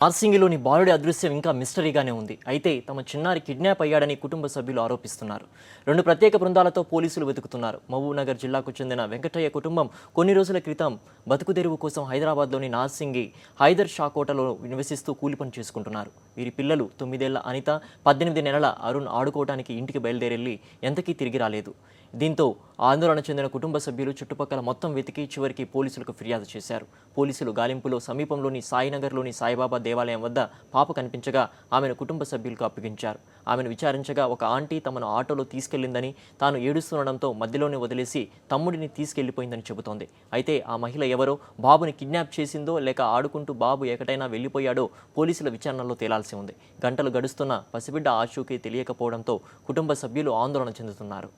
నార్సింగిలోని బాలుడి అదృశ్యం ఇంకా మిస్టరీగానే ఉంది. అయితే తమ చిన్నారి కిడ్నాప్ అయ్యాడని కుటుంబ సభ్యులు ఆరోపిస్తున్నారు. 2 ప్రత్యేక బృందాలతో పోలీసులు వెతుకుతున్నారు. మహబూబ్నగర్ జిల్లాకు చెందిన వెంకటయ్య కుటుంబం కొన్ని రోజుల క్రితం బతుకుదెరువు కోసం హైదరాబాద్లోని నార్సింగి హైదర్ షా కోటలో నివసిస్తూ కూలి పని చేసుకుంటున్నారు. వీరి పిల్లలు 9 ఏళ్ల అనిత, 18 నెలల అరుణ్ ఆడుకోవడానికి ఇంటికి బయలుదేరెళ్లి ఎంతకీ తిరిగి రాలేదు. దీంతో ఆందోళన చెందిన కుటుంబ సభ్యులు చుట్టుపక్కల మొత్తం వెతికి చివరికి పోలీసులకు ఫిర్యాదు చేశారు. పోలీసులు గాలింపులో సమీపంలోని సాయినగర్లోని సాయిబాబా దేవాలయం వద్ద పాప కనిపించగా ఆమెను కుటుంబ సభ్యులకు అప్పగించారు. ఆమెను విచారించగా ఒక ఆంటీ తమను ఆటోలో తీసుకెళ్లిందని, తాను ఏడుస్తుండడంతో మధ్యలోనే వదిలేసి తమ్ముడిని తీసుకెళ్లిపోయిందని చెబుతోంది. అయితే ఆ మహిళ ఎవరో, బాబుని కిడ్నాప్ చేసిందో లేక ఆడుకుంటూ బాబు ఎక్కడైనా వెళ్లిపోయాడో పోలీసుల విచారణలో తేలాల్సి ఉంది. గంటలు గడుస్తున్న పసిబిడ్డ ఆచూకీ తెలియకపోవడంతో కుటుంబ సభ్యులు ఆందోళన చెందుతున్నారు.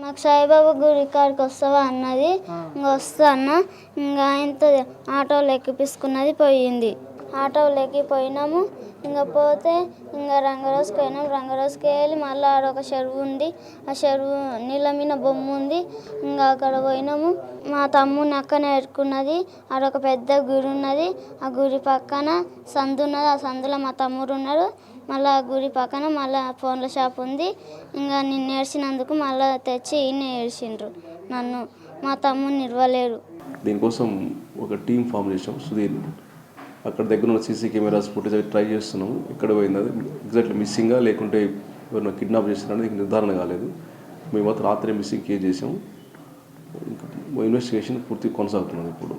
నాకు సాయిబాబా గుడి కాడికి వస్తావా అన్నది. ఇంకా వస్తా అన్న. ఇంకా ఆయనతో ఆటోలో ఎక్కిపించుకున్నది, పోయింది. ఆటోలో ఎక్కిపోయినాము. ఇంకా పోతే ఇంకా రంగరోజుకి పోయినాం. రంగరోజుకి వెళ్ళి మళ్ళీ ఆడ ఒక చెరువు ఉంది. ఆ చెరువు నీళ్ళ మీద బొమ్మ ఉంది. ఇంకా అక్కడ పోయినాము. మా తమ్ముని అక్కనే పెట్టుకున్నది. ఆడొక పెద్ద గుడి ఉన్నది. ఆ గుడి పక్కన సందు ఉన్నది. ఆ సందులో మా తమ్ముడు ఉన్నాడు. మళ్ళీ ఆ గుడి పక్కన మళ్ళీ ఫోన్ల షాప్ ఉంది. ఇంకా నిన్ను ఏడ్చినందుకు మళ్ళీ తెచ్చి ఈయన ఏడ్చిండ్రు నన్ను. మా తమ్ముడిని ఇవ్వలేరు. దీనికోసం ఒక టీం ఫామ్ చేసాం. సుధీర్ అక్కడ దగ్గర ఉన్న సీసీ కెమెరాస్ ఫుటేజ్ ట్రై చేస్తున్నాము. ఎక్కడ పోయింది, అది ఎగ్జాక్ట్లీ మిస్సింగా లేకుంటే ఎవరైనా కిడ్నాప్ చేస్తున్నారని నిర్ధారణ కాలేదు. మేము మాత్రం రాత్రి మిస్సింగ్ కేసు చేసాము. ఇంకా ఇన్వెస్టిగేషన్ పూర్తిగా కొనసాగుతున్నది ఇప్పుడు.